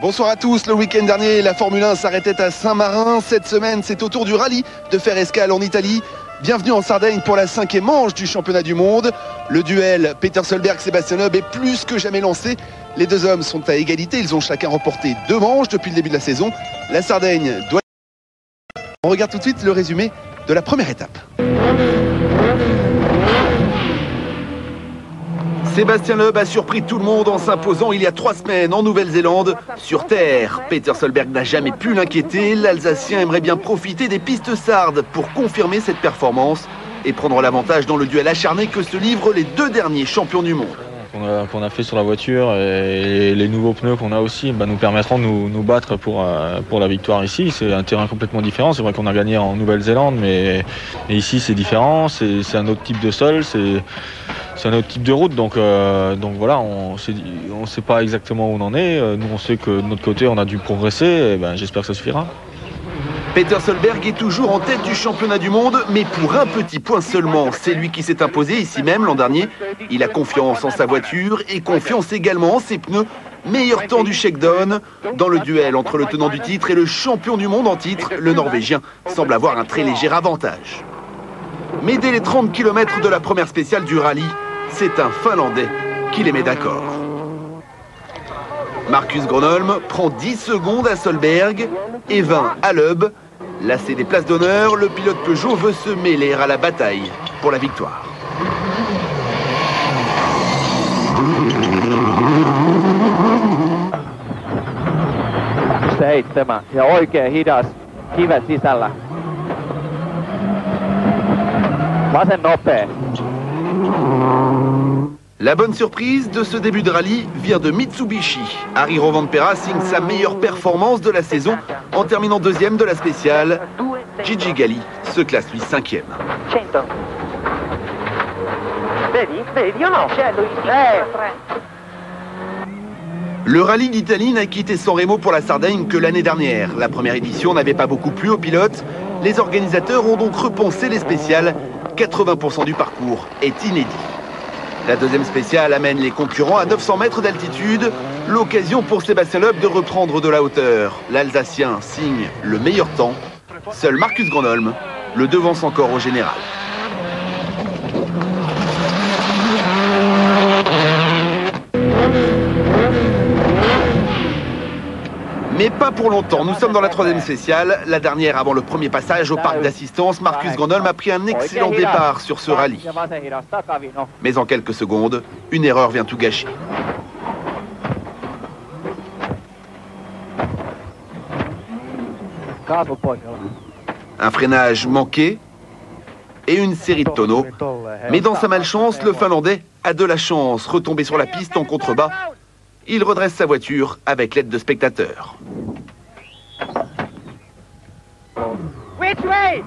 Bonsoir à tous. Le week-end dernier, la Formule 1 s'arrêtait à Saint-Marin. Cette semaine, c'est au tour du rallye de faire escale en Italie. Bienvenue en Sardaigne pour la 5e manche du championnat du monde. Le duel Peter Solberg-Sébastien Loeb est plus que jamais lancé. Les deux hommes sont à égalité. Ils ont chacun remporté 2 manches depuis le début de la saison. La Sardaigne doit... On regarde tout de suite le résumé de la première étape. Sébastien Loeb a surpris tout le monde en s'imposant il y a 3 semaines en Nouvelle-Zélande. Sur terre, Peter Solberg n'a jamais pu l'inquiéter. L'Alsacien aimerait bien profiter des pistes sardes pour confirmer cette performance et prendre l'avantage dans le duel acharné que se livrent les 2 derniers champions du monde. Qu'on a fait sur la voiture et les nouveaux pneus qu'on a aussi nous permettront de nous battre pour la victoire ici. C'est un terrain complètement différent. C'est vrai qu'on a gagné en Nouvelle-Zélande, mais ici c'est différent. C'est un autre type de sol, c'est un autre type de route. Donc voilà, on sait pas exactement où on en est. Nous on sait que de notre côté on a dû progresser. Et j'espère que ça suffira. Peter Solberg est toujours en tête du championnat du monde, mais pour un petit point seulement. C'est lui qui s'est imposé ici même l'an dernier. Il a confiance en sa voiture et confiance également en ses pneus. Meilleur temps du shakedown. Dans le duel entre le tenant du titre et le champion du monde en titre, le Norvégien semble avoir un très léger avantage. Mais dès les 30 km de la première spéciale du rallye, c'est un Finlandais qui les met d'accord. Marcus Gronholm prend 10 secondes à Solberg et 20 à Loeb. Lassé des places d'honneur, le pilote Peugeot veut se mêler à la bataille pour la victoire. Ja oikein hidas, kivet sisällä. Vasen nopea. La bonne surprise de ce début de rallye vient de Mitsubishi. Harry Rovanperä signe sa meilleure performance de la saison en terminant 2e de la spéciale. Gigi Galli se classe lui 5e. Le rallye d'Italie n'a quitté Sanremo pour la Sardaigne que l'année dernière. La première édition n'avait pas beaucoup plu aux pilotes. Les organisateurs ont donc repensé les spéciales. 80% du parcours est inédit. La deuxième spéciale amène les concurrents à 900 mètres d'altitude. L'occasion pour Sébastien Loeb de reprendre de la hauteur. L'Alsacien signe le meilleur temps. Seul Marcus Gronholm le devance encore au général. Mais pas pour longtemps. Nous sommes dans la 3e spéciale, la dernière avant le premier passage au parc d'assistance. Marcus Gronholm a pris un excellent départ sur ce rallye. Mais en quelques secondes, une erreur vient tout gâcher. Un freinage manqué et une série de tonneaux. Mais dans sa malchance, le Finlandais a de la chance. Retombé sur la piste en contrebas, il redresse sa voiture avec l'aide de spectateurs. Which way?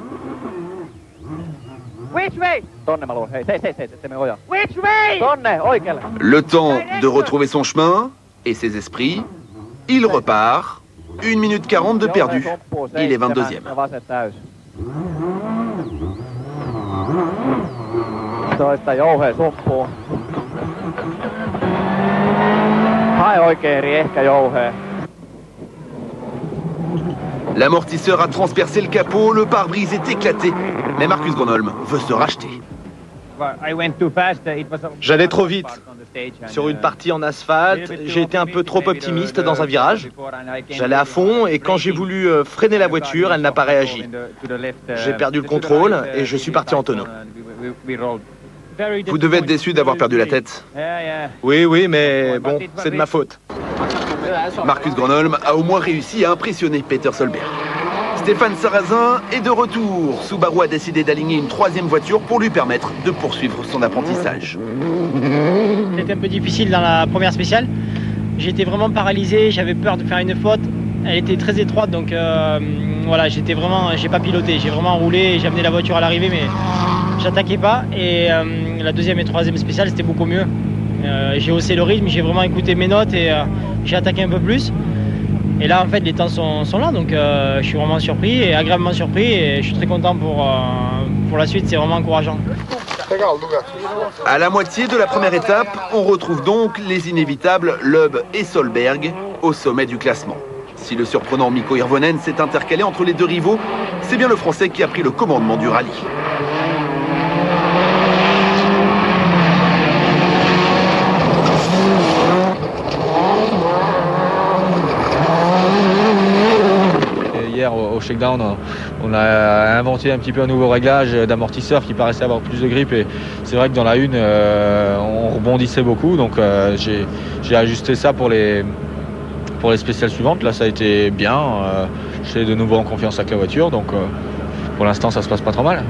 Which way? Which way? Le temps de retrouver son chemin et ses esprits. Il repart. 1 minute 40 de perdu. Il est 22e. L'amortisseur a transpercé le capot, le pare-brise est éclaté. Mais Marcus Gronholm veut se racheter. J'allais trop vite. Sur une partie en asphalte, j'ai été un peu trop optimiste dans un virage. J'allais à fond et quand j'ai voulu freiner la voiture, elle n'a pas réagi. J'ai perdu le contrôle et je suis parti en tonneau. Vous devez être déçu d'avoir perdu la tête. Oui, mais bon, c'est de ma faute. Marcus Gronholm a au moins réussi à impressionner Peter Solberg. Stéphane Sarrazin est de retour. Subaru a décidé d'aligner une 3e voiture pour lui permettre de poursuivre son apprentissage. C'était un peu difficile dans la première spéciale. J'étais vraiment paralysé, j'avais peur de faire une faute. Elle était très étroite, donc voilà, j'ai pas piloté, j'ai vraiment roulé, j'ai amené la voiture à l'arrivée, mais j'attaquais pas. Et la 2e et 3e spéciale, c'était beaucoup mieux. J'ai haussé le rythme, j'ai vraiment écouté mes notes et j'ai attaqué un peu plus. Et là, en fait, les temps sont là, donc je suis vraiment surpris et agréablement surpris. Et je suis très content pour la suite, c'est vraiment encourageant. À la moitié de la première étape, on retrouve donc les inévitables Loeb et Solberg. au sommet du classement. Si le surprenant Mikko Hirvonen s'est intercalé entre les deux rivaux, c'est bien le Français qui a pris le commandement du rallye. Hier au shakedown, on a inventé un petit peu un nouveau réglage d'amortisseur qui paraissait avoir plus de grip, et c'est vrai que dans la une on rebondissait beaucoup, donc j'ai ajusté ça pour les spéciales suivantes. Là ça a été bien, je suis de nouveau en confiance avec la voiture, donc pour l'instant ça se passe pas trop mal.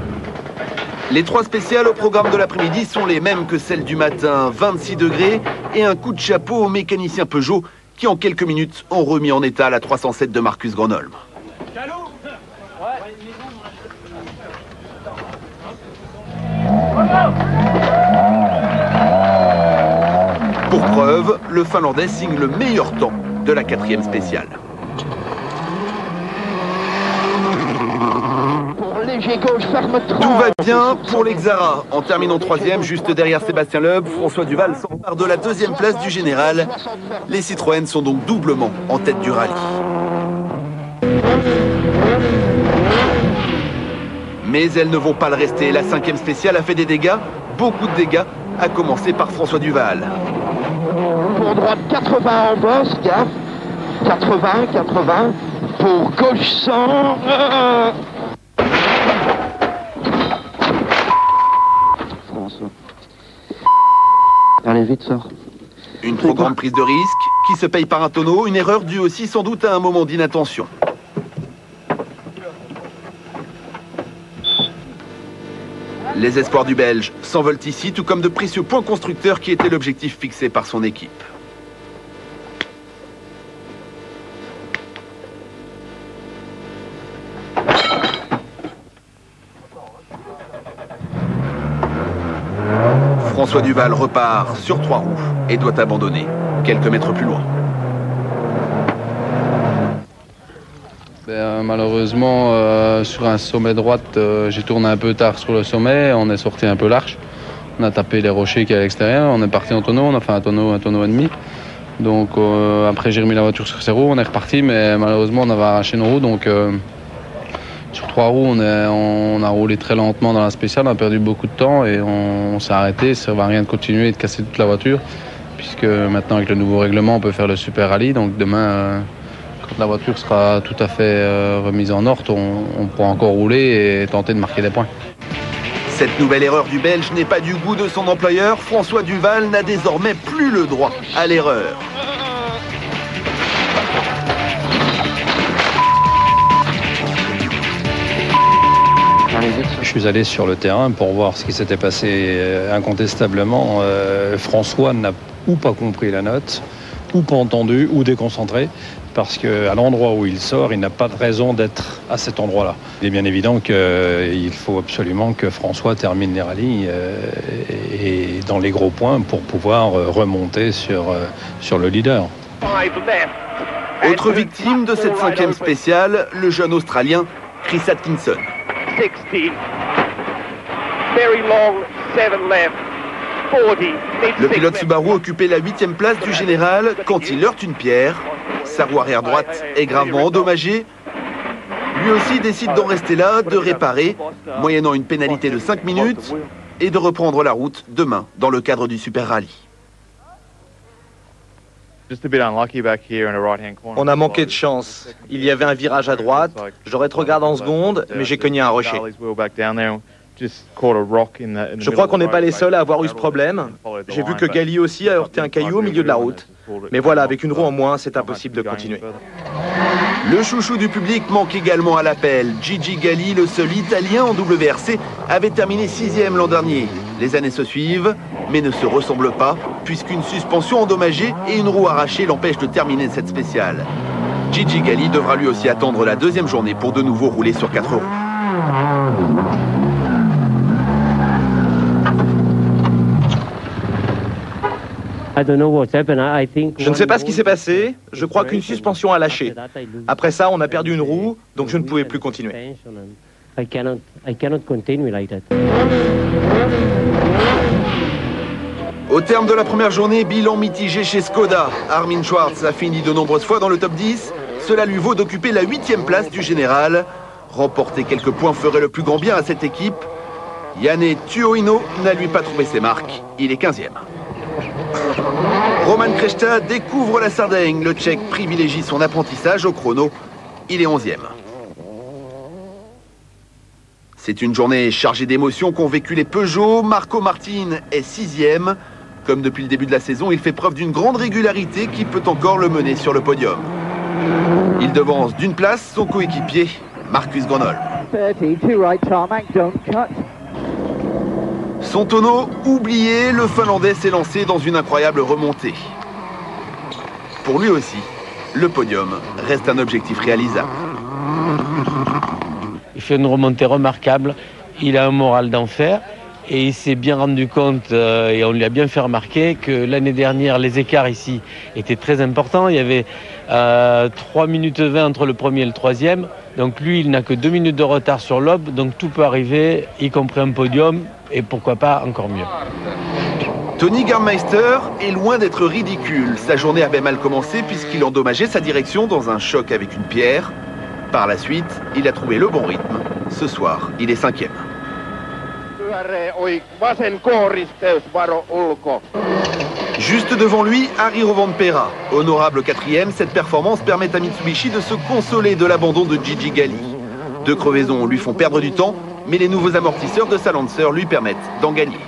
Les 3 spéciales au programme de l'après-midi sont les mêmes que celles du matin, 26 degrés et un coup de chapeau aux mécaniciens Peugeot qui en quelques minutes ont remis en état la 307 de Marcus Gronholm. Pour preuve, le Finlandais signe le meilleur temps de la 4e spéciale. Tout va bien pour les Xara. En terminant 3e, juste derrière Sébastien Loeb, François Duval s'empare de la 2e place du général. Les Citroën sont donc doublement en tête du rallye. Mais elles ne vont pas le rester. La 5e spéciale a fait des dégâts, beaucoup de dégâts, à commencer par François Duval. Pour droite 80 en bosse, gaffe. 80. Pour gauche 100. François. Allez, vite, sors. Une trop grande prise de risque qui se paye par un tonneau. Une erreur due aussi sans doute à un moment d'inattention. Les espoirs du Belge s'envolent ici, tout comme de précieux points constructeurs qui étaient l'objectif fixé par son équipe. François Duval repart sur 3 roues et doit abandonner quelques mètres plus loin. Malheureusement, sur un sommet droite, j'ai tourné un peu tard sur le sommet, on est sorti un peu large. On a tapé les rochers qui est à l'extérieur, on est parti en tonneau, on a fait un tonneau et demi. Donc après j'ai remis la voiture sur ses roues, on est reparti, mais malheureusement on avait arraché nos roues. Donc sur 3 roues, on a roulé très lentement dans la spéciale, on a perdu beaucoup de temps et on s'est arrêté. Ça ne sert à rien de continuer et de casser toute la voiture, puisque maintenant avec le nouveau règlement on peut faire le super rallye. Donc demain, quand la voiture sera tout à fait remise en ordre, on pourra encore rouler et tenter de marquer des points. Cette nouvelle erreur du Belge n'est pas du goût de son employeur. François Duval n'a désormais plus le droit à l'erreur. Je suis allé sur le terrain pour voir ce qui s'était passé. Incontestablement, François n'a ou pas compris la note, ou pas entendu, ou déconcentré, parce qu'à l'endroit où il sort, il n'a pas de raison d'être à cet endroit-là. Il est bien évident qu'il faut absolument que François termine les rallyes et dans les gros points pour pouvoir remonter sur le leader. Autre victime de cette 5e spéciale, le jeune Australien Chris Atkinson. 60. Very long, 7 left. 40. Le pilote Subaru occupait la 8e place du général quand il heurte une pierre. Sa roue arrière droite est gravement endommagée. Lui aussi décide d'en rester là, de réparer, moyennant une pénalité de 5 minutes et de reprendre la route demain dans le cadre du Super Rallye. On a manqué de chance. Il y avait un virage à droite, j'aurais trop regardé en seconde, mais j'ai cogné un rocher. Je crois qu'on n'est pas les seuls à avoir eu ce problème. J'ai vu que Galli aussi a heurté un caillou au milieu de la route. Mais voilà, avec une roue en moins, c'est impossible de continuer. Le chouchou du public manque également à l'appel. Gigi Galli, le seul Italien en WRC, avait terminé 6e l'an dernier. Les années se suivent, mais ne se ressemblent pas, puisqu'une suspension endommagée et une roue arrachée l'empêchent de terminer cette spéciale. Gigi Galli devra lui aussi attendre la 2e journée pour de nouveau rouler sur 4 roues. Je ne sais pas ce qui s'est passé, je crois qu'une suspension a lâché. Après ça, on a perdu une roue, donc je ne pouvais plus continuer. Au terme de la première journée, bilan mitigé chez Skoda. Armin Schwarz a fini de nombreuses fois dans le top 10. Cela lui vaut d'occuper la 8e place du général. Remporter quelques points ferait le plus grand bien à cette équipe. Janne Tuohino n'a lui pas trouvé ses marques. Il est 15e. Roman Krejta découvre la Sardaigne. Le Tchèque privilégie son apprentissage au chrono. Il est 11e. C'est une journée chargée d'émotions qu'ont vécu les Peugeot. Marco Martin est 6e. Comme depuis le début de la saison, il fait preuve d'une grande régularité qui peut encore le mener sur le podium. Il devance d'une place son coéquipier, Marcus Gronholm. Son tonneau oublié, le Finlandais s'est lancé dans une incroyable remontée. Pour lui aussi, le podium reste un objectif réalisable. Il fait une remontée remarquable, il a un moral d'enfer et il s'est bien rendu compte, et on lui a bien fait remarquer, que l'année dernière, les écarts ici étaient très importants. Il y avait 3 minutes 20 entre le premier et le troisième. Donc lui, il n'a que 2 minutes de retard sur l'aube, donc tout peut arriver, y compris un podium, et pourquoi pas encore mieux. Tony Gardmeister est loin d'être ridicule. Sa journée avait mal commencé puisqu'il endommageait sa direction dans un choc avec une pierre. Par la suite, il a trouvé le bon rythme. Ce soir, il est 5e. Juste devant lui, Harry Rovanperä. Honorable 4e, cette performance permet à Mitsubishi de se consoler de l'abandon de Gigi Galli. 2 crevaisons lui font perdre du temps, mais les nouveaux amortisseurs de sa Lancer lui permettent d'en gagner.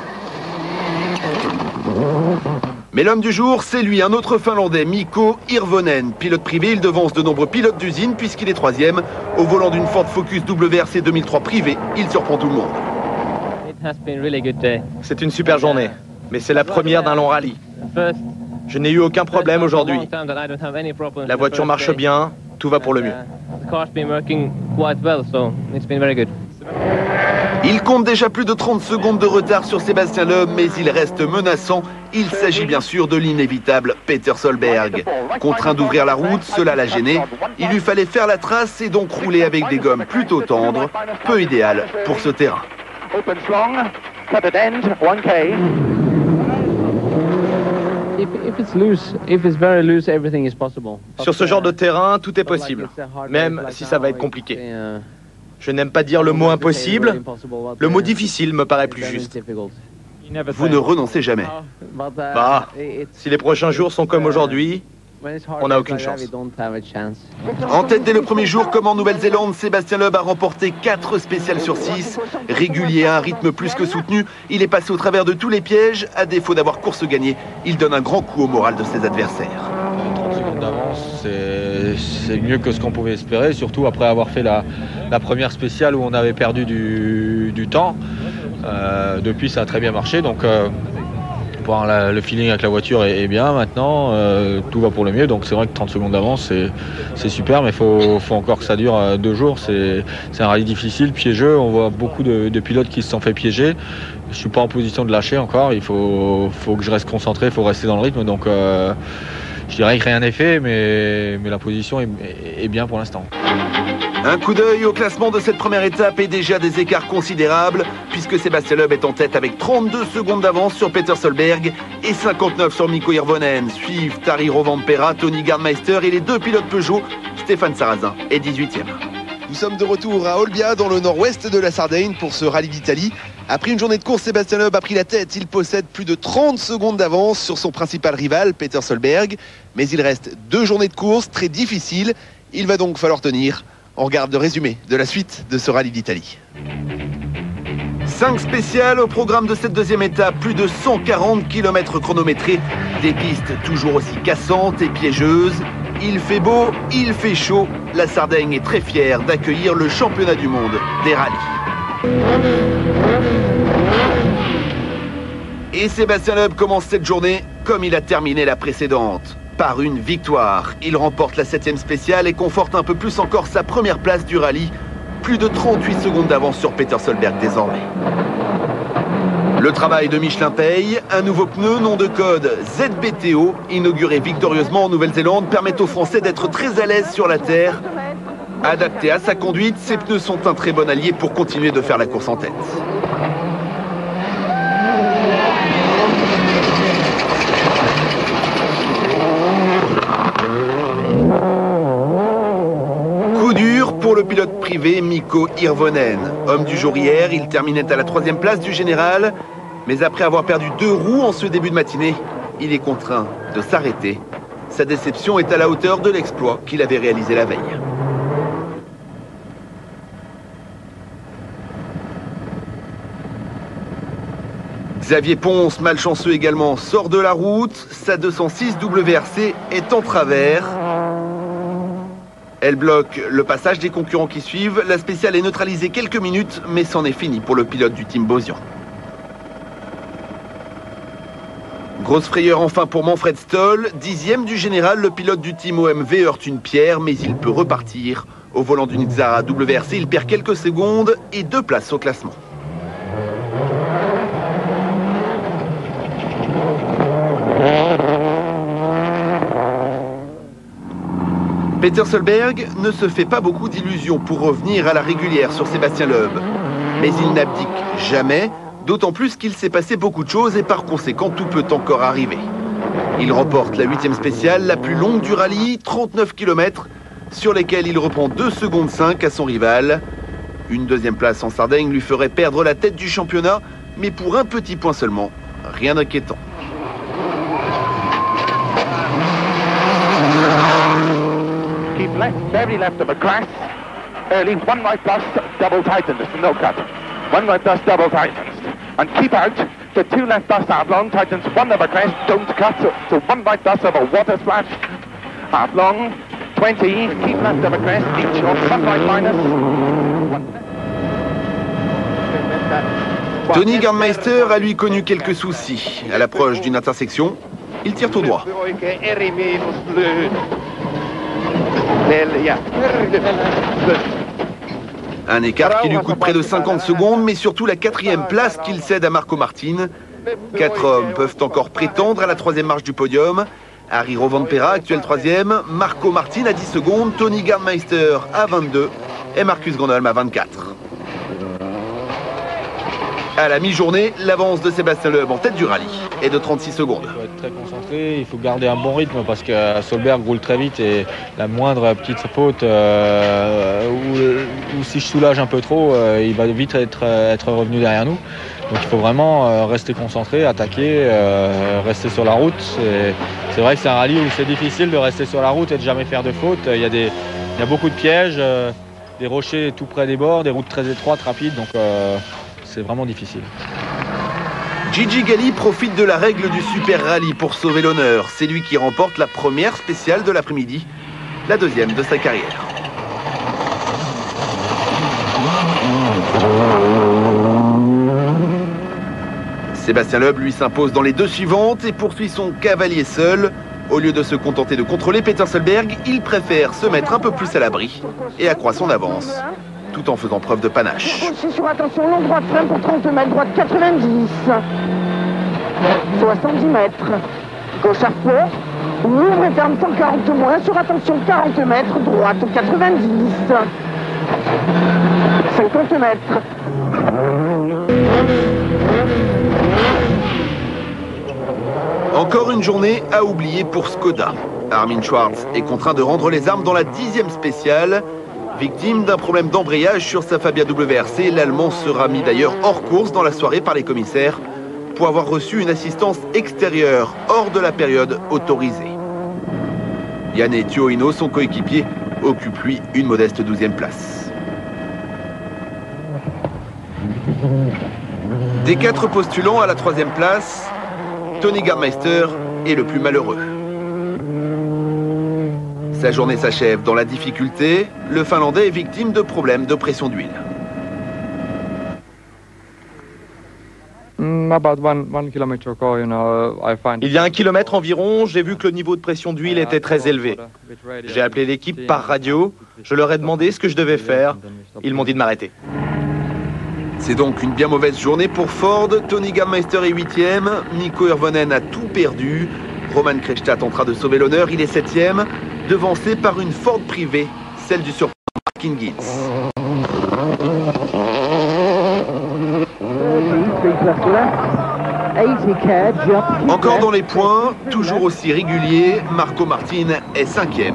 Mais l'homme du jour, c'est lui, un autre Finlandais, Mikko Hirvonen. Pilote privé, il devance de nombreux pilotes d'usine puisqu'il est 3e. Au volant d'une Ford Focus WRC 2003 privée, il surprend tout le monde. C'est une super journée, mais c'est la première d'un long rallye. Je n'ai eu aucun problème aujourd'hui. La voiture marche bien, tout va pour le mieux. Il compte déjà plus de 30 secondes de retard sur Sébastien Loeb, mais il reste menaçant. Il s'agit bien sûr de l'inévitable Peter Solberg. Contraint d'ouvrir la route, cela l'a gêné. Il lui fallait faire la trace et donc rouler avec des gommes plutôt tendres, peu idéales pour ce terrain. Sur ce genre de terrain, tout est possible, même si ça va être compliqué. Je n'aime pas dire le mot impossible, le mot difficile me paraît plus juste. Vous ne renoncez jamais. Bah, si les prochains jours sont comme aujourd'hui, on n'a aucune chance. En tête dès le premier jour, comme en Nouvelle-Zélande, Sébastien Loeb a remporté 4 spéciales sur 6. Régulier à un rythme plus que soutenu, il est passé au travers de tous les pièges. À défaut d'avoir course gagnée, il donne un grand coup au moral de ses adversaires. 30 secondes d'avance, c'est mieux que ce qu'on pouvait espérer, surtout après avoir fait la première spéciale où on avait perdu du temps. Depuis, ça a très bien marché, donc le feeling avec la voiture est bien maintenant, tout va pour le mieux, donc c'est vrai que 30 secondes d'avance c'est super, mais il faut encore que ça dure 2 jours. C'est un rallye difficile, piégeux, on voit beaucoup de pilotes qui se sont fait piéger. Je ne suis pas en position de lâcher encore, il faut que je reste concentré, il faut rester dans le rythme, donc je dirais que rien n'est fait, mais la position est bien pour l'instant. Un coup d'œil au classement de cette première étape et déjà des écarts considérables, puisque Sébastien Loeb est en tête avec 32 secondes d'avance sur Peter Solberg et 59 sur Mikko Hirvonen. Suivent Harry Rovanperä, Tony Gardmeister et les 2 pilotes Peugeot. Stéphane Sarrazin est 18e. Nous sommes de retour à Olbia, dans le nord-ouest de la Sardaigne, pour ce rallye d'Italie. Après une journée de course, Sébastien Loeb a pris la tête. Il possède plus de 30 secondes d'avance sur son principal rival, Peter Solberg. Mais il reste 2 journées de course très difficiles. Il va donc falloir tenir. On regarde le résumé de la suite de ce rallye d'Italie. 5 spéciales au programme de cette deuxième étape. Plus de 140 km chronométrés. Des pistes toujours aussi cassantes et piégeuses. Il fait beau, il fait chaud. La Sardaigne est très fière d'accueillir le championnat du monde des rallyes. Et Sébastien Loeb commence cette journée comme il a terminé la précédente. Par une victoire. Il remporte la 7e spéciale et conforte un peu plus encore sa première place du rallye. Plus de 38 secondes d'avance sur Peter Solberg désormais. Le travail de Michelin paye. Un nouveau pneu, nom de code ZBTO, inauguré victorieusement en Nouvelle-Zélande, permet aux Français d'être très à l'aise sur la terre. Adapté à sa conduite, ces pneus sont un très bon allié pour continuer de faire la course en tête. privé Mikko Hirvonen. Homme du jour hier, il terminait à la 3e place du général. Mais après avoir perdu 2 roues en ce début de matinée, il est contraint de s'arrêter. Sa déception est à la hauteur de l'exploit qu'il avait réalisé la veille. Xavier Ponce, malchanceux également, sort de la route. Sa 206 WRC est en travers. Elle bloque le passage des concurrents qui suivent. La spéciale est neutralisée quelques minutes, mais c'en est fini pour le pilote du team Bosian. Grosse frayeur enfin pour Manfred Stoll. 10e du général, le pilote du team OMV heurte une pierre, mais il peut repartir. Au volant d'une Xara WRC, il perd quelques secondes et 2 places au classement. Peter Solberg ne se fait pas beaucoup d'illusions pour revenir à la régulière sur Sébastien Loeb. Mais il n'abdique jamais, d'autant plus qu'il s'est passé beaucoup de choses et par conséquent tout peut encore arriver. Il remporte la 8e spéciale, la plus longue du rallye, 39 km, sur lesquels il reprend 2 secondes 5 à son rival. Une 2e place en Sardaigne lui ferait perdre la tête du championnat, mais pour un petit point seulement, rien d'inquiétant. Keep left, very left of a crash. Early, 1 right plus, double tightens, no cut. 1 right plus, double tightens. And keep out, the 2 left plus half long tightens, 1 of a crest, don't cut, to 1 right plus of a water splash. Half long, 20, keep left of a crest, each short, 1 right minus. Tony Gardmeister a lui connu quelques soucis. À l'approche d'une intersection, il tire tout droit. Un écart qui lui coûte près de 50 secondes, mais surtout la 4e place qu'il cède à Marco Martin. 4 hommes peuvent encore prétendre à la 3e marche du podium. Harry Rovanperä, actuel 3e, Marco Martin à 10 secondes, Tony Gardmeister à 22 et Marcus Grönholm à 24. À la mi-journée, l'avance de Sébastien Loeb en tête du rallye est de 36 secondes. Il faut être très concentré, il faut garder un bon rythme parce que Solberg roule très vite et la moindre petite faute ou si je soulage un peu trop, il va vite être revenu derrière nous. Donc il faut vraiment rester concentré, attaquer, rester sur la route. C'est vrai que c'est un rallye où c'est difficile de rester sur la route et de jamais faire de faute. Il y a beaucoup de pièges, des rochers tout près des bords, des routes très étroites, rapides. Donc c'est vraiment difficile. Gigi Galli profite de la règle du Super Rallye pour sauver l'honneur. C'est lui qui remporte la première spéciale de l'après-midi, la 2e de sa carrière. Sébastien Loeb lui s'impose dans les 2 suivantes et poursuit son cavalier seul. Au lieu de se contenter de contrôler Peter Solberg, il préfère se mettre un peu plus à l'abri et accroît son avance, tout en faisant preuve de panache. Sur attention, long droite, frein pour 32 mètres, droite 90. 70 mètres. Gauche à fond. Ouvre et ferme 140 de moins. Sur attention, 40 mètres, droite 90. 50 mètres. Encore une journée à oublier pour Skoda. Armin Schwarz est contraint de rendre les armes dans la 10e spéciale. Victime d'un problème d'embrayage sur sa Fabia WRC, l'Allemand sera mis d'ailleurs hors course dans la soirée par les commissaires pour avoir reçu une assistance extérieure hors de la période autorisée. Janne Tuohino, son coéquipier, occupe lui une modeste 12e place. Des 4 postulants à la 3e place, Tony Gardmeister est le plus malheureux. Sa journée s'achève dans la difficulté. Le Finlandais est victime de problèmes de pression d'huile. Il y a 1 kilomètre environ, j'ai vu que le niveau de pression d'huile était très élevé. J'ai appelé l'équipe par radio, je leur ai demandé ce que je devais faire. Ils m'ont dit de m'arrêter. C'est donc une bien mauvaise journée pour Ford. Tony Gardmeister est 8e, Mikko Hirvonen a tout perdu. Roman Krejta tentera de sauver l'honneur, il est 7e, devancé par une Ford privée, celle du surprenant Mark Hingis. Encore dans les points, toujours aussi régulier, Marco Martin est 5e.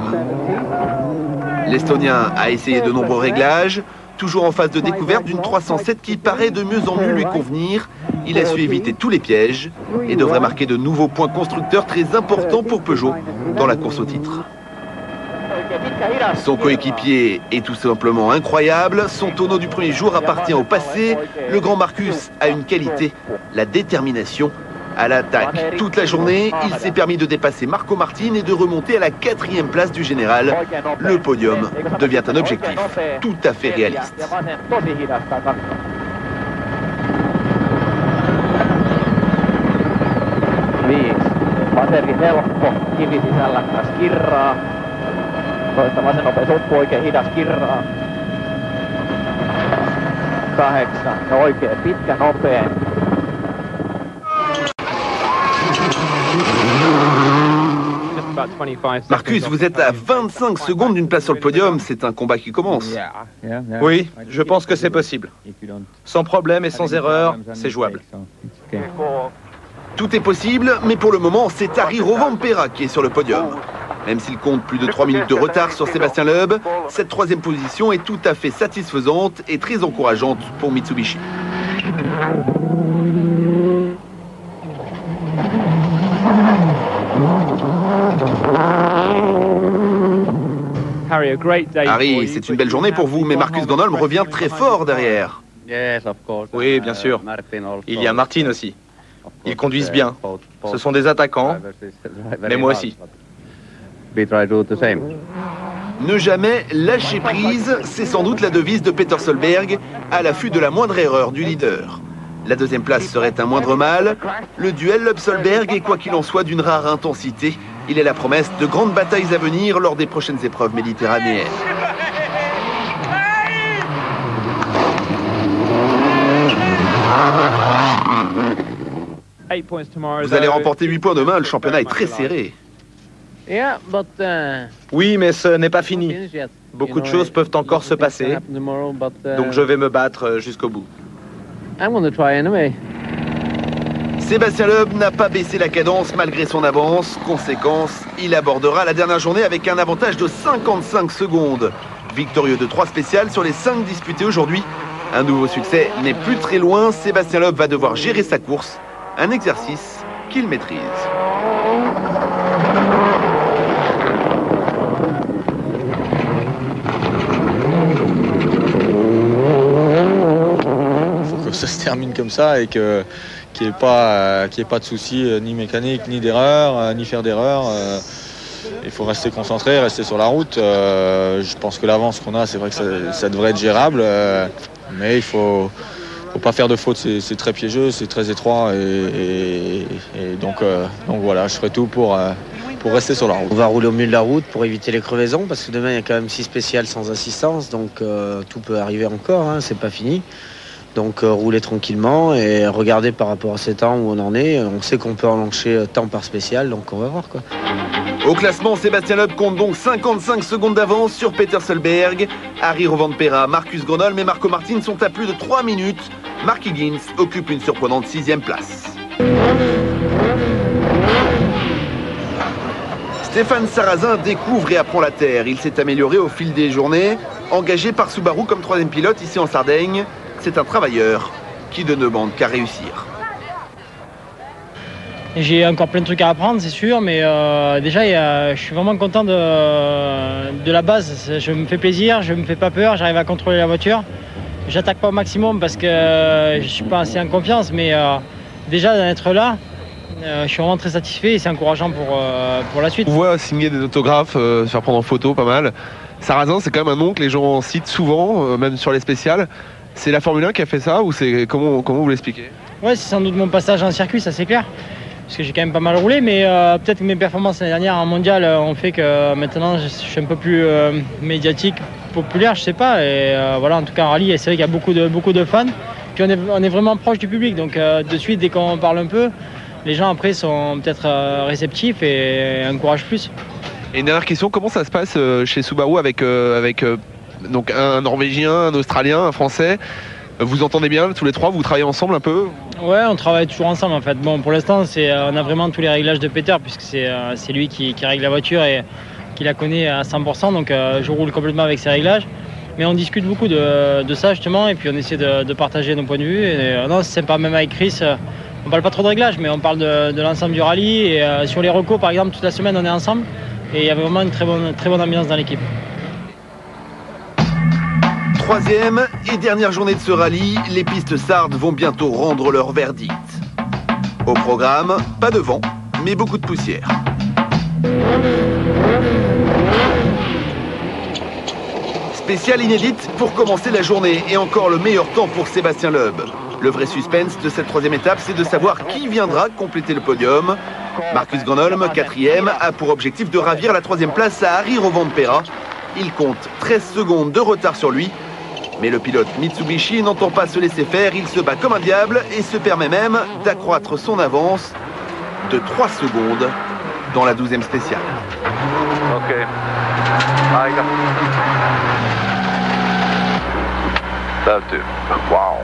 L'Estonien a essayé de nombreux réglages, toujours en phase de découverte d'une 307 qui paraît de mieux en mieux lui convenir. Il a su éviter tous les pièges et devrait marquer de nouveaux points constructeurs très importants pour Peugeot dans la course au titre. Son coéquipier est tout simplement incroyable. Son tonneau du premier jour appartient au passé. Le grand Marcus a une qualité, la détermination. À l'attaque toute la journée, il s'est permis de dépasser Marco Martin et de remonter à la 4e place du général. Le podium devient un objectif tout à fait réaliste. Toista vasenopeus uppu, oikein hidas kirraa. 8 ja oikein pitkä nopea. Marcus, vous êtes à 25 secondes d'une place sur le podium. C'est un combat qui commence. Oui, je pense que c'est possible. Sans problème et sans erreur, c'est jouable. Tout est possible, mais pour le moment, c'est Harry Rovanperä qui est sur le podium. Même s'il compte plus de 3 minutes de retard sur Sébastien Loeb, cette 3e position est tout à fait satisfaisante et très encourageante pour Mitsubishi. Harry, c'est une belle journée pour vous, mais Marcus Gronholm revient très fort derrière. Oui, bien sûr. Il y a Martin aussi. Ils conduisent bien. Ce sont des attaquants, mais moi aussi. Ne jamais lâcher prise, c'est sans doute la devise de Peter Solberg, à l'affût de la moindre erreur du leader. La 2e place serait un moindre mal. Le duel Loeb-Solberg est quoi qu'il en soit d'une rare intensité. Il est la promesse de grandes batailles à venir lors des prochaines épreuves méditerranéennes. Vous allez remporter 8 points demain, le championnat est très serré. Oui, mais ce n'est pas fini. Beaucoup de choses peuvent encore se passer, donc je vais me battre jusqu'au bout. Sébastien Loeb n'a pas baissé la cadence malgré son avance. Conséquence, il abordera la dernière journée avec un avantage de 55 secondes. Victorieux de 3 spéciales sur les 5 disputés aujourd'hui. Un nouveau succès n'est plus très loin. Sébastien Loeb va devoir gérer sa course. Un exercice qu'il maîtrise. Que ça se termine comme ça et qu'il n'y ait pas de soucis ni mécanique, ni d'erreur, ni faire d'erreur. Il faut rester concentré, rester sur la route. Je pense que l'avance qu'on a, c'est vrai que ça devrait être gérable, mais il faut pas faire de faute. C'est très piégeux, c'est très étroit et donc voilà, je ferai tout pour rester sur la route. On va rouler au milieu de la route pour éviter les crevaisons parce que demain il y a quand même 6 spéciales sans assistance, donc tout peut arriver encore, hein, c'est pas fini. Donc rouler tranquillement et regarder par rapport à ces temps où on en est. On sait qu'on peut enlancer temps par spécial, donc on va voir quoi. Au classement, Sébastien Loeb compte donc 55 secondes d'avance sur Peter Solberg. Harry Rovanperä, Marcus Gronholm et Marco Martin sont à plus de 3 minutes. Mark Higgins occupe une surprenante 6e place. Stéphane Sarrazin découvre et apprend la terre. Il s'est amélioré au fil des journées. Engagé par Subaru comme 3e pilote ici en Sardaigne, c'est un travailleur qui ne demande qu'à réussir. J'ai encore plein de trucs à apprendre, c'est sûr, mais déjà, je suis vraiment content de la base. Je me fais plaisir, je me fais pas peur, j'arrive à contrôler la voiture. J'attaque pas au maximum parce que je suis pas assez en confiance, mais déjà d'être là, je suis vraiment très satisfait et c'est encourageant pour la suite. On voit signer des autographes, se faire prendre en photo, pas mal. Sarrazin, c'est quand même un nom que les gens citent souvent, même sur les spéciales. C'est la Formule 1 qui a fait ça ou c'est comment vous l'expliquez? Ouais, c'est sans doute mon passage en circuit, ça c'est clair. Parce que j'ai quand même pas mal roulé, mais peut-être que mes performances l'année dernière en mondial ont fait que maintenant je suis un peu plus médiatique, populaire, je sais pas. Et voilà, en tout cas en rallye, c'est vrai qu'il y a beaucoup de fans. Puis on est vraiment proche du public, donc de suite, dès qu'on parle un peu, les gens après sont peut-être réceptifs et encouragent plus. Et une dernière question, comment ça se passe chez Subaru avec donc un Norvégien, un Australien, un Français? Vous entendez bien tous les trois, vous travaillez ensemble un peu? Ouais, on travaille toujours ensemble en fait. Bon, pour l'instant, on a vraiment tous les réglages de Peter puisque c'est lui qui règle la voiture et qui la connaît à 100%, donc je roule complètement avec ses réglages. Mais on discute beaucoup de ça justement, et puis on essaie de partager nos points de vue. Et, non, c'est sympa, même avec Chris, on parle pas trop de réglages, mais on parle de l'ensemble du rallye. Et sur les recos, par exemple, toute la semaine, on est ensemble. Et il y avait vraiment une très bonne ambiance dans l'équipe. Troisième et dernière journée de ce rallye, les pistes sardes vont bientôt rendre leur verdict. Au programme, pas de vent, mais beaucoup de poussière. Spéciale inédite pour commencer la journée et encore le meilleur temps pour Sébastien Loeb. Le vrai suspense de cette troisième étape, c'est de savoir qui viendra compléter le podium. Marcus Gronholm, 4e, a pour objectif de ravir la 3e place à Harry Rovanperä. Il compte 13 secondes de retard sur lui. Mais le pilote Mitsubishi n'entend pas se laisser faire, il se bat comme un diable et se permet même d'accroître son avance de 3 secondes dans la 12e spéciale. Ok. Wow.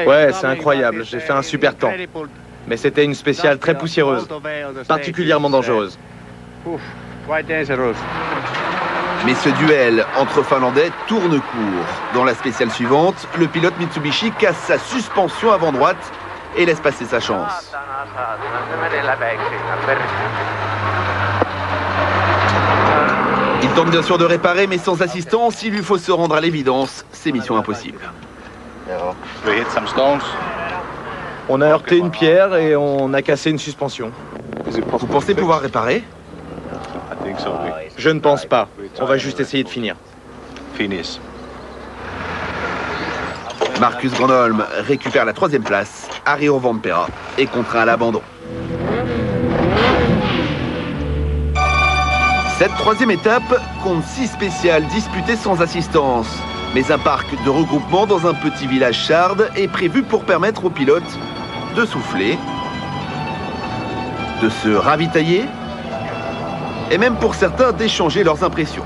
Ouais, c'est incroyable, j'ai fait un super temps. Mais c'était une spéciale très poussiéreuse, particulièrement dangereuse. Mais ce duel entre Finlandais tourne court. Dans la spéciale suivante, le pilote Mitsubishi casse sa suspension avant droite et laisse passer sa chance. Il tente bien sûr de réparer, mais sans assistance, il lui faut se rendre à l'évidence. C'est mission impossible. On a heurté une pierre et on a cassé une suspension. Vous pensez pouvoir réparer? Je ne pense pas. On va juste essayer de finir. Marcus Gronholm récupère la 3e place. Harry Rovanperä est contraint à l'abandon. Cette 3e étape compte 6 spéciales disputées sans assistance. Mais un parc de regroupement dans un petit village sarde est prévu pour permettre aux pilotes de souffler, de se ravitailler et même pour certains d'échanger leurs impressions.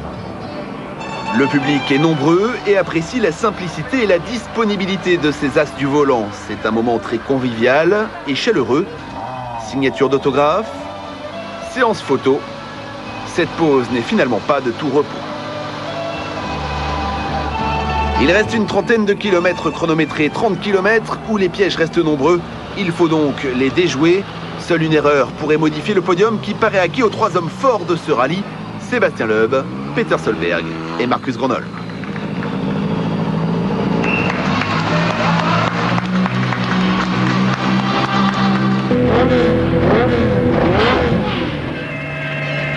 Le public est nombreux et apprécie la simplicité et la disponibilité de ces as du volant. C'est un moment très convivial et chaleureux. Signature d'autographe, séance photo. Cette pause n'est finalement pas de tout repos. Il reste une trentaine de kilomètres chronométrés, 30 km où les pièges restent nombreux. Il faut donc les déjouer. Seule une erreur pourrait modifier le podium qui paraît acquis aux 3 hommes forts de ce rallye, Sébastien Loeb, Peter Solberg et Marcus Gronholm.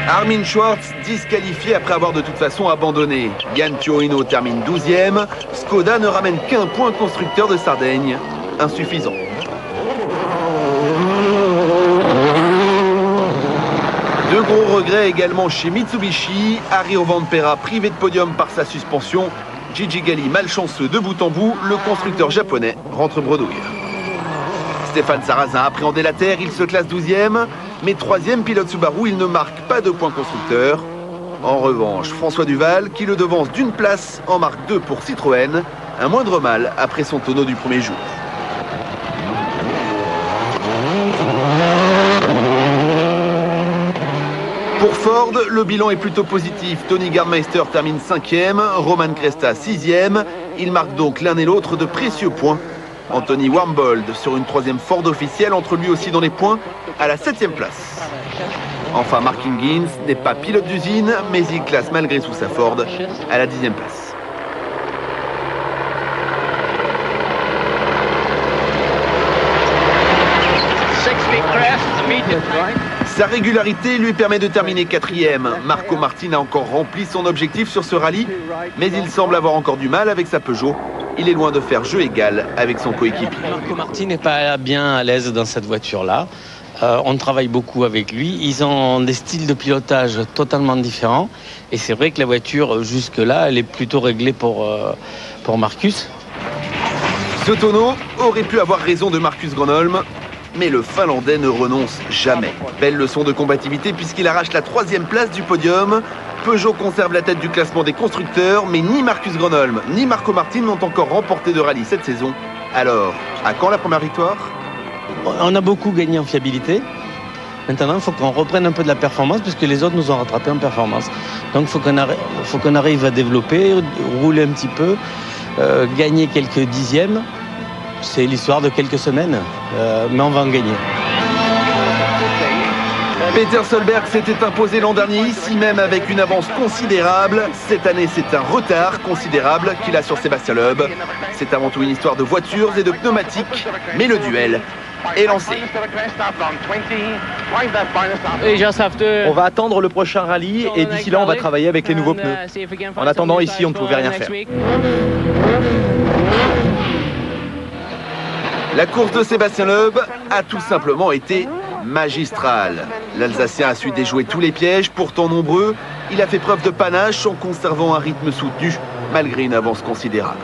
Armin Schwartz disqualifié après avoir de toute façon abandonné. Yann Tuorino termine 12e. Skoda ne ramène qu'un point constructeur de Sardaigne. Insuffisant. De gros regrets également chez Mitsubishi. Harry Rovanperä privé de podium par sa suspension. Gigi Galli malchanceux de bout en bout. Le constructeur japonais rentre bredouille. Stéphane Sarrazin a appréhendé la terre, il se classe 12e. Mais 3e pilote Subaru, il ne marque pas de point constructeur. En revanche, François Duval, qui le devance d'une place, en marque 2 pour Citroën. Un moindre mal après son tonneau du premier jour. Pour Ford, le bilan est plutôt positif. Tony Gardmeister termine 5e, Roman Cresta 6e. Ils marquent donc l'un et l'autre de précieux points. Anthony Warmbold sur une 3e Ford officielle, entre lui aussi dans les points, à la 7e place. Enfin, Mark Higgins n'est pas pilote d'usine, mais il classe malgré tout sa Ford à la 10e place. Sa régularité lui permet de terminer 4e. Marco Martin a encore rempli son objectif sur ce rallye, mais il semble avoir encore du mal avec sa Peugeot. Il est loin de faire jeu égal avec son coéquipier. Marco Martin n'est pas bien à l'aise dans cette voiture-là. On travaille beaucoup avec lui. Ils ont des styles de pilotage totalement différents. Et c'est vrai que la voiture, jusque-là, elle est plutôt réglée pour Marcus. Ce tonneau aurait pu avoir raison de Marcus Gronholm, mais le Finlandais ne renonce jamais. Belle leçon de combativité puisqu'il arrache la 3e place du podium. Peugeot conserve la tête du classement des constructeurs, mais ni Marcus Gronholm ni Marco Martin n'ont encore remporté de rallye cette saison. Alors, à quand la première victoire ? On a beaucoup gagné en fiabilité. Maintenant, il faut qu'on reprenne un peu de la performance puisque les autres nous ont rattrapés en performance. Donc, il faut qu'on arrive à développer, rouler un petit peu, gagner quelques dixièmes. C'est l'histoire de quelques semaines, mais on va en gagner. Peter Solberg s'était imposé l'an dernier, ici même avec une avance considérable. Cette année, c'est un retard considérable qu'il a sur Sébastien Loeb. C'est avant tout une histoire de voitures et de pneumatiques, mais le duel est lancé. On va attendre le prochain rallye et d'ici là, on va travailler avec les nouveaux pneus. En attendant, ici, on ne pouvait rien faire. La course de Sébastien Loeb a tout simplement été magistrale. L'Alsacien a su déjouer tous les pièges, pourtant nombreux. Il a fait preuve de panache en conservant un rythme soutenu, malgré une avance considérable.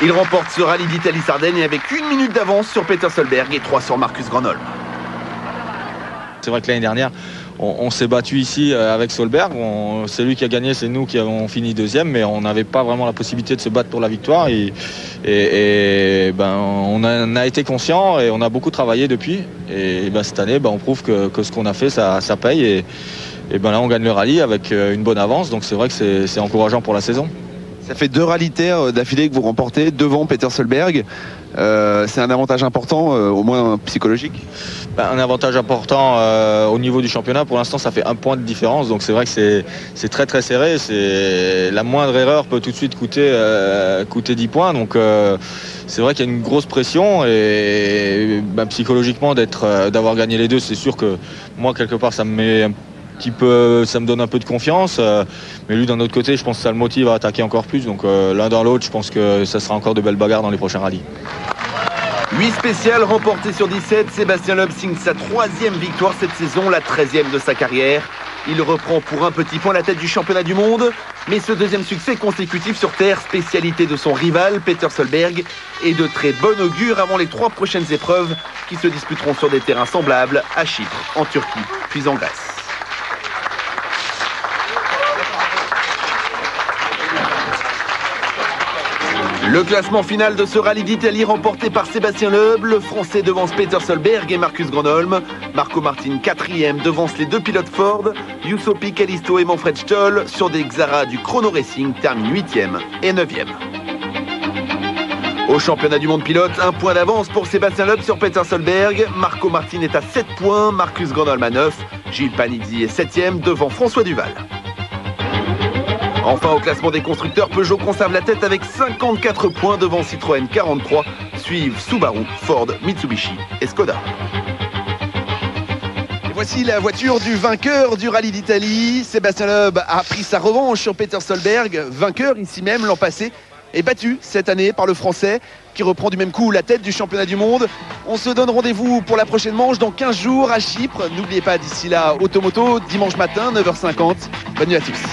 Il remporte ce rallye d'Italie-Sardaigne avec 1 minute d'avance sur Peter Solberg et 3 sur Marcus Gronholm. C'est vrai que l'année dernière, on s'est battu ici avec Solberg. C'est lui qui a gagné, c'est nous qui avons fini deuxième, mais on n'avait pas vraiment la possibilité de se battre pour la victoire. On en a été conscient et on a beaucoup travaillé depuis. Et cette année, on prouve que ce qu'on a fait, ça paye. Et là, on gagne le rallye avec une bonne avance. Donc c'est vrai que c'est encourageant pour la saison. Ça fait 2 rallyes terre d'affilée que vous remportez devant Peter Solberg. C'est un avantage important, au moins psychologique. Un avantage important au niveau du championnat. Pour l'instant, ça fait 1 point de différence. Donc c'est vrai que c'est très très serré. La moindre erreur peut tout de suite coûter 10 points. Donc c'est vrai qu'il y a une grosse pression. Et psychologiquement, d'avoir gagné les deux, c'est sûr que moi, quelque part, ça me met ça me donne un peu de confiance, mais lui d'un autre côté je pense que ça le motive à attaquer encore plus, donc l'un dans l'autre je pense que ça sera encore de belles bagarres dans les prochains rallyes. 8 spéciales remportées sur 17, Sébastien Loeb signe sa 3e victoire cette saison, la 13e de sa carrière. Il reprend pour un petit point la tête du championnat du monde, mais ce 2e succès consécutif sur terre, spécialité de son rival Peter Solberg, est de très bon augure avant les 3 prochaines épreuves qui se disputeront sur des terrains semblables à Chypre, en Turquie, puis en Grèce. Le classement final de ce rallye d'Italie remporté par Sébastien Loeb, le Français devance Peter Solberg et Marcus Gronholm. Marco Martin 4e devance les 2 pilotes Ford. Giuseppe Callisto et Manfred Stoll sur des Xara du Chrono Racing terminent 8e et 9e. Au championnat du monde pilote, 1 point d'avance pour Sébastien Loeb sur Peter Solberg. Marco Martin est à 7 points, Marcus Gronholm à 9. Gilles Panizzi est 7e devant François Duval. Enfin, au classement des constructeurs, Peugeot conserve la tête avec 54 points devant Citroën 43. Suivent Subaru, Ford, Mitsubishi et Skoda. Et voici la voiture du vainqueur du rallye d'Italie. Sébastien Loeb a pris sa revanche sur Peter Solberg, vainqueur ici même l'an passé, et battu cette année par le Français qui reprend du même coup la tête du championnat du monde. On se donne rendez-vous pour la prochaine manche dans 15 jours à Chypre. N'oubliez pas d'ici là Automoto, dimanche matin, 9h50. Bonne nuit à tous.